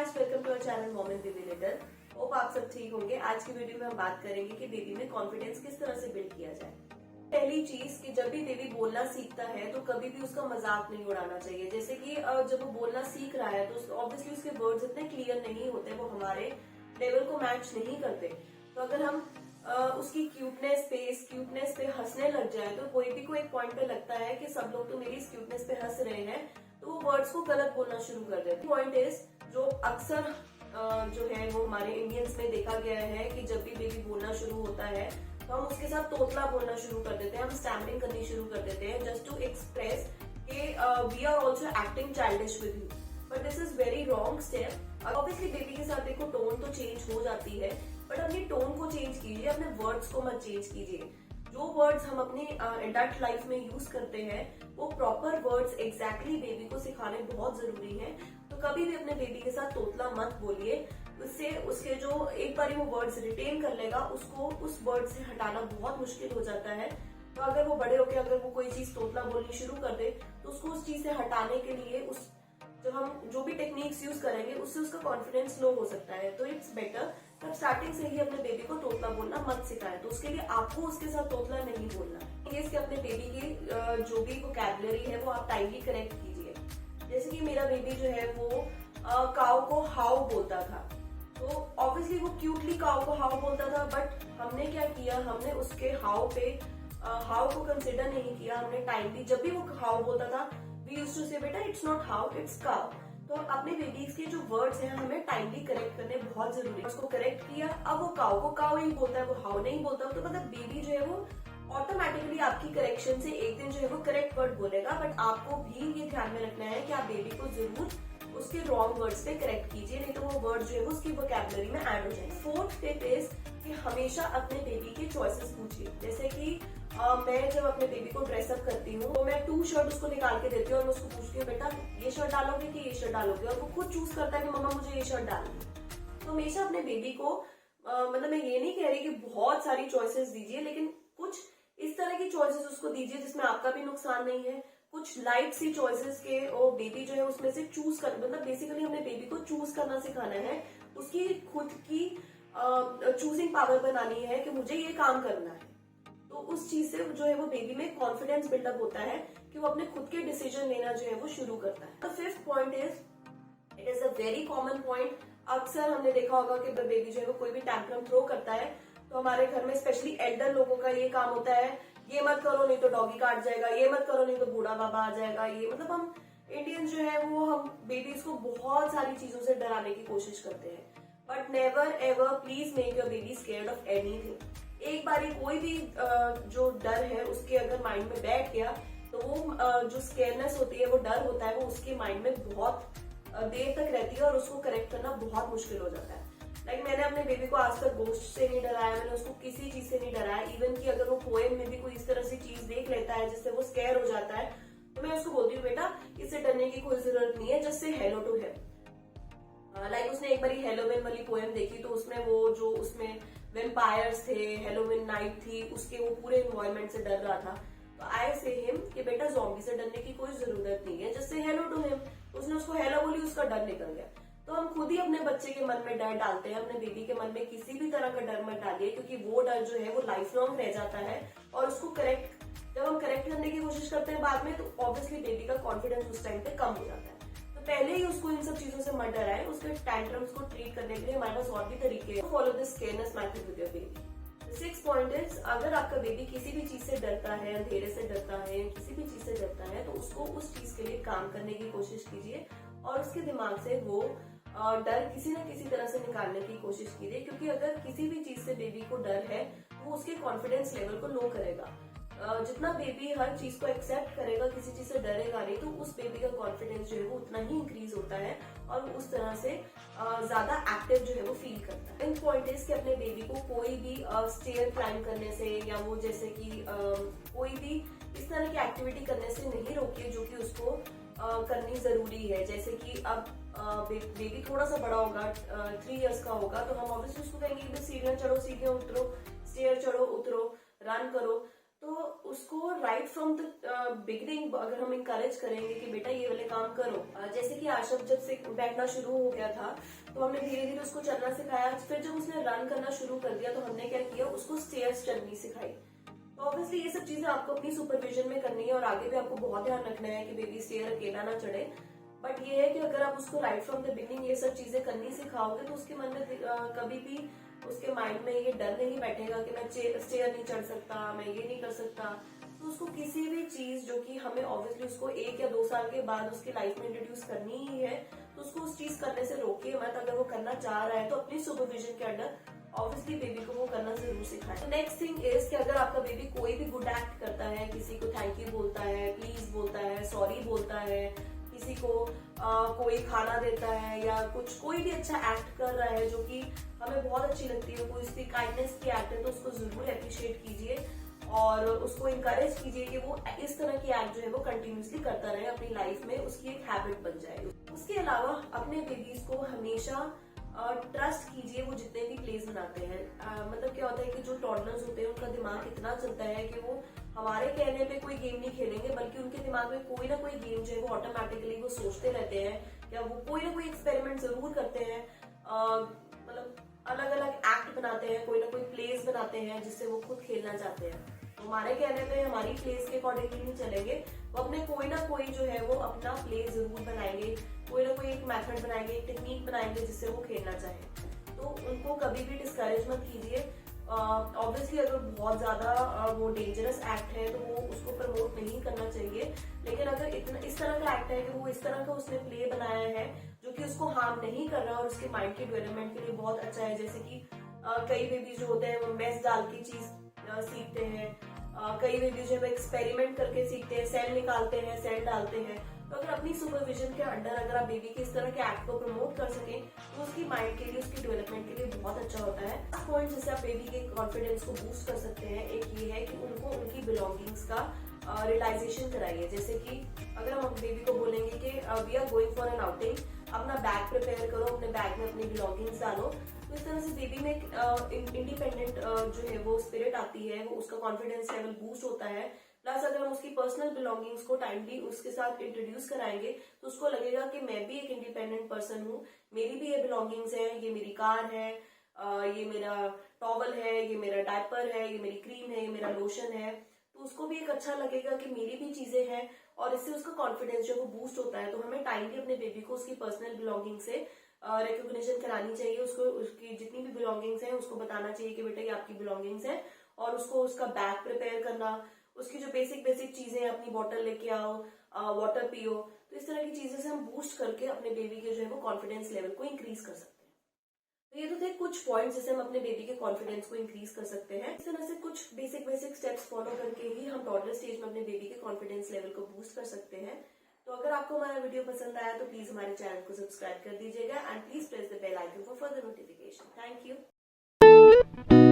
Guys, welcome to our channel mom and baby little. होप आप सब ठीक होंगे। आज की वीडियो में हम बात करेंगे कि बेबी में कॉन्फिडेंस किस तरह से बिल्ड किया जाए। पहली चीज कि जब भी बेबी बोलना सीखता है तो कभी भी उसका मजाक नहीं उड़ाना चाहिए। जैसे कि जब वो बोलना सीख रहा है तो ऑब्वियसली उसके वर्ड्स इतने क्लियर नहीं होते, वो हमारे लेवल को मैच नहीं करते। तो अगर हम उसकी क्यूटनेस पे हंसने लग जाए तो कोई भी को एक पॉइंट पे लगता है कि सब लोग तो मेरी इस क्यूटनेस पे हंस रहे हैं, तो वो वर्ड्स को गलत बोलना शुरू कर देते हैं। पॉइंट इज जो अक्सर जो है वो हमारे इंडियंस में देखा गया है कि जब भी बेबी बोलना शुरू होता है तो हम उसके साथ तोतला बोलना शुरू कर देते हैं, हम स्टैम्पिंग करनी शुरू कर देते हैं जस्ट टू एक्सप्रेस कि we are also acting childish with you, but this is very wrong step. Obviously baby के साथ देखो टोन तो चेंज हो जाती है, बट अपनी टोन को चेंज कीजिए, अपने वर्ड्स को मत चेंज कीजिए। जो वर्ड्स हम अपनी एडल्ट लाइफ में यूज करते हैं वो प्रॉपर वर्ड्स एग्जैक्टली बेबी को सिखाने बहुत जरूरी है। तो कभी भी अपने बेबी के साथ तोतला मत बोलिए, उससे उसके जो एक बार वो वर्ड्स रिटेन कर लेगा उसको उस वर्ड से हटाना बहुत मुश्किल हो जाता है। तो अगर वो बड़े होकर अगर वो कोई चीज तोतला बोलनी शुरू कर दे तो उसको उस चीज से हटाने के लिए जब हम जो भी टेक्निक्स यूज करेंगे उससे उसका कॉन्फिडेंस लो हो सकता है। तो इट्स बेटर तब स्टार्टिंग से ही अपने बेबी को तोतला बोलना मत सिखाएं। तो उसके लिए आपको उसके साथ तोतला नहीं बोलना है। इसके अपने बेबी की जो भी वोकैबुलरी है वो आप टाइमली करेक्ट कीजिए। जैसे कि मेरा बेबी जो है वो काऊ को हाउ बोलता था, तो ऑब्वियसली वो क्यूटली काऊ को हाउ बोलता था, बट हमने क्या किया, हमने उसके हाउ पे हाउ को कंसिडर नहीं किया। हमने टाइमली जब भी वो हाउ बोलता था वी यूज्ड टू से बेटा इट्स नॉट हाउ इट्स काऊ। तो अपने बेबीज के जो वर्ड्स हैं हमें टाइमली करेक्ट करने बहुत जरूरी है। उसको करेक्ट किया, अब वो काऊ को काऊ ही बोलता है, वो हाउ नहीं बोलता, तो मतलब बेबी जो है वो ऑटोमेटिकली आपकी करेक्शन से एक दिन जो है वो करेक्ट वर्ड बोलेगा। बट आपको भी ये ध्यान में रखना है कि आप बेबी को जरूर उसके रॉन्ग वर्ड्स पे करेक्ट कीजिए, नहीं तो वो वर्ड जो है वो उसकी वोकैबुलरी में ऐड हो जाए। फोर्थ टिप इज कि हमेशा अपने बेबी के चॉइसेस पूछिए। जैसे कि मैं जब अपने बेबी को ड्रेसअप करती हूँ तो मैं 2 शर्ट उसको निकाल के देती हूँ और मैं उसको पूछती हूँ बेटा ये शर्ट डालोगे कि ये शर्ट डालोगे, और वो खुद चूज करता है कि मम्मा मुझे ये शर्ट डालनी। तो हमेशा अपने बेबी को मतलब मैं ये नहीं कह रही कि बहुत सारी चॉइसेस दीजिए, लेकिन कुछ इस तरह की चॉइसेस उसको दीजिए जिसमें आपका भी नुकसान नहीं है। कुछ लाइट सी चॉइसेस के और बेबी जो है उसमें से चूज कर, मतलब बेसिकली हमने बेबी को चूज करना सिखाना है, उसकी खुद की चूजिंग पावर बनानी है कि मुझे ये काम करना है। तो उस चीज से जो है वो बेबी में कॉन्फिडेंस बिल्डअप होता है कि वो अपने खुद के डिसीजन लेना जो है वो शुरू करता है। The fifth point it is a very common point. अक्सर हमने देखा होगा कि बेबी जो है वो कोई भी टैंट्रम थ्रो करता है तो हमारे घर में स्पेशली एल्डर लोगों का ये काम होता है, ये मत करो नहीं तो डॉगी काट जाएगा, ये मत करो नहीं तो बूढ़ा बाबा आ जाएगा। ये मतलब हम इंडियन जो है वो हम बेबीज को बहुत सारी चीजों से डराने की कोशिश करते हैं, but never ever please make your baby scared of anything. एक बार कोई भी जो डर है उसके अगर माइंड में बैठ गया तो वो जो स्केयरनेस होती है, वो डर होता है, वो उसके माइंड में बहुत देर तक रहती है और उसको करेक्ट करना बहुत मुश्किल हो जाता है। लाइक मैंने अपने बेबी को आज तक गोश्त से नहीं डराया, मैंने उसको किसी चीज से नहीं डराया। इवन कि अगर वो पोएम में भी कोई इस तरह से चीज देख लेता है जिससे वो स्केयर हो जाता है तो मैं उसको बोलती हूँ बेटा इससे डरने की कोई जरूरत नहीं है, just say hello to him. Like उसने एक बार हेलोविन वाली पोएम देखी तो उसमें वो जो उसमें वेम्पायर्स थे, हेलोविन नाइट थी, उसके वो पूरे एनवायरमेंट से डर रहा था। तो आई से हिम कि बेटा ज़ॉम्बी से डरने की कोई जरूरत नहीं है, just say hello to him. उसने उसको हेलो बोली, उसका डर निकल गया। तो हम खुद ही अपने बच्चे के मन में डर डालते हैं, अपने बेबी के मन में किसी भी तरह का डर मत डालिए, क्योंकि वो डर जो है वो लाइफ लॉन्ग रह जाता है। और उसको जब हम करेक्ट करने की कोशिश करते हैं बाद में तो ऑब्वियसली बेबी का कॉन्फिडेंस उस टाइम पे कम हो जाता है। तो पहले ही उसको इन सब चीजों से मत डराएं। उसके टैंट्रम्स को ट्रीट करने के लिए हमारे पास और भी तरीके हैं। Follow this careness method with your baby. 6th point is अगर आपका बेबी किसी भी चीज से डरता है, अंधेरे से डरता है, किसी भी चीज से डरता है, तो उसको उस चीज के लिए काम करने की कोशिश कीजिए और उसके दिमाग से वो डर किसी न किसी तरह से निकालने की कोशिश कीजिए। क्योंकि अगर किसी भी चीज से बेबी को डर है तो वो उसके कॉन्फिडेंस लेवल को लो करेगा। जितना बेबी हर चीज को एक्सेप्ट करेगा, किसी चीज से डरेगा नहीं, तो उस बेबी का कॉन्फिडेंस जो है वो उतना ही इंक्रीज होता है और वो उस तरह से ज्यादा एक्टिव जो है वो फील करता है। इन पॉइंट इज कि अपने बेबी को कोई भी स्टेयर क्लाइंब करने से या वो जैसे कि कोई भी इस तरह की एक्टिविटी करने से नहीं रोकिए जो कि उसको करनी जरूरी है। जैसे कि अब बेबी थोड़ा सा बड़ा होगा, 3 इयर्स का होगा, तो हम ऑब्वियसली उसको कहेंगे कि सीढ़ियां चढ़ो, सीढ़ियां उतरो, स्टेयर चढ़ो उतरो, रन करो। तो उसको राइट फ्रॉम द बिगिनिंग अगर हम इंकरेज करेंगे कि बेटा ये वाले काम करो, जैसे कि आशव जब से बैठना शुरू हो गया था तो हमने धीरे धीरे उसको चलना सिखाया। फिर जब उसने रन करना शुरू कर दिया तो हमने क्या किया, उसको स्टेयर्स चढ़नी सिखाई। तो ऑब्वियसली ये सब चीजें आपको अपनी सुपरविजन में करनी है और आगे भी आपको बहुत ध्यान रखना है कि बेबी स्टेयर अकेला ना चढ़े। बट ये है कि अगर आप उसको राइट फ्रॉम द बिगिनिंग ये सब चीजें करनी सिखाओगे तो उसके मन में कभी भी उसके माइंड में ये डर नहीं बैठेगा कि मैं स्टेयर नहीं चढ़ सकता, मैं ये नहीं कर सकता। तो उसको किसी भी चीज जो कि हमें ऑब्वियसली उसको 1 या 2 साल के बाद उसकी लाइफ में इंट्रोड्यूस करनी ही है, तो उसको उस चीज करने से रोकिए मत। अगर वो करना चाह रहा है तो अपनी सुपरविजन के अंडर ऑब्वियसली बेबी को वो करना जरूर सिखाए। नेक्स्ट थिंग इज कि अगर आपका बेबी कोई भी गुड एक्ट करता है, किसी को थैंक यू बोलता है, प्लीज बोलता है, सॉरी बोलता है, किसी को कोई खाना देता है या कुछ कोई भी अच्छा एक्ट कर रहा है जो कि हमें बहुत अच्छी लगती है, कोई उसकी काइंडनेस की एक्ट है, तो उसको जरूर अप्रिशिएट कीजिए और उसको इंकरेज कीजिए कि वो इस तरह की एक्ट जो है वो कंटिन्यूसली करता रहे अपनी लाइफ में, उसकी एक हैबिट बन जाए। उसके अलावा अपने बेबीज को हमेशा ट्रस्ट कीजिए वो जितने भी प्लेस बनाते हैं। मतलब क्या होता है कि जो टॉडलर्स होते हैं उनका दिमाग इतना चलता है कि वो हमारे कहने पे कोई गेम नहीं खेलेंगे, बल्कि उनके दिमाग में कोई ना कोई गेम जो है वो ऑटोमेटिकली वो सोचते रहते हैं या वो कोई ना कोई एक्सपेरिमेंट जरूर करते हैं। मतलब अलग अलग एक्ट बनाते हैं, कोई ना कोई प्लेस बनाते हैं जिससे वो खुद खेलना चाहते हैं। तो हमारे कहने पे हमारी प्लेस के अकॉर्डिंगली नहीं चलेंगे, वो अपने कोई ना कोई जो है वो अपना प्लेस जरूर बनाएंगे, कोई ना कोई एक मेथड बनाएंगे, एक टेक्निक बनाएंगे जिससे वो खेलना चाहे। तो उनको कभी भी डिस्करेज मत कीजिए। ऑब्वियसली अगर बहुत ज्यादा वो डेंजरस एक्ट है तो वो उसको प्रमोट नहीं करना चाहिए, लेकिन अगर इतना इस तरह का एक्ट है कि वो इस तरह का उसने प्ले बनाया है जो कि उसको हार्म नहीं कर रहा और उसके माइंड के डेवलपमेंट के लिए बहुत अच्छा है, जैसे कि कई बेबी जो होते हैं वो मेस डाल की चीज सीखते हैं, कई बेबी जो है वो एक्सपेरिमेंट करके सीखते हैं, सेल निकालते हैं, सेल डालते हैं। तो अगर अपनी सुपरविजन के अंडर अगर आप बेबी के इस तरह के एक्ट को प्रमोट कर सकें तो उसकी माइंड के लिए, उसकी डेवलपमेंट के लिए बहुत अच्छा होता है। पॉइंट जिससे आप बेबी के कॉन्फिडेंस को बूस्ट कर सकते हैं, एक ये है कि उनको उनकी बिलोंगिंग्स का रियलाइजेशन कराइए। जैसे कि अगर हम बेबी को बोलेंगे कि we are going for an outing, अपना बैग प्रिपेयर करो, अपने बैग में अपनी बिलोंगिंग्स डालो, तो इस तरह से बेबी में इंडिपेंडेंट जो है वो स्पिरिट आती है, वो उसका कॉन्फिडेंस लेवल बूस्ट होता है। प्लस अगर हम उसकी पर्सनल बिलोंगिंग्स को टाइमली उसके साथ इंट्रोड्यूस कराएंगे तो उसको लगेगा कि मैं भी एक इंडिपेंडेंट पर्सन हूँ, मेरी भी ये बिलोंगिंग्स है, ये मेरी कार है, ये मेरा टॉवल है, ये मेरा डायपर है, ये मेरी क्रीम है, ये मेरा लोशन है। तो उसको भी एक अच्छा लगेगा कि मेरी भी चीजें हैं और इससे उसका कॉन्फिडेंस जो वो बूस्ट होता है। तो हमें टाइमली अपने बेबी को उसकी पर्सनल बिलोंगिंग से रिकॉग्निशन करानी चाहिए, उसको उसकी जितनी भी बिलोंगिंग्स हैं उसको बताना चाहिए कि बेटा ये आपकी बिलोंगिंग्स है, और उसको उसका बैग प्रिपेयर करना, उसकी जो बेसिक चीजें हैं, अपनी बॉटल लेके आओ, वाटर पियो। तो इस तरह की चीजें से हम बूस्ट करके अपने बेबी के जो है वो कॉन्फिडेंस लेवल को इंक्रीज कर सकते हैं। तो ये तो थे कुछ पॉइंट्स जिससे हम अपने बेबी के कॉन्फिडेंस को इंक्रीज कर सकते हैं। इस तरह से कुछ बेसिक स्टेप्स फॉलो करके ही हम टॉडलर स्टेज में अपने बेबी के कॉन्फिडेंस लेवल को बूस्ट कर सकते हैं। तो अगर आपको हमारा वीडियो पसंद आया तो प्लीज हमारे चैनल को सब्सक्राइब कर दीजिएगा and please press the bell icon for further notification. Thank you.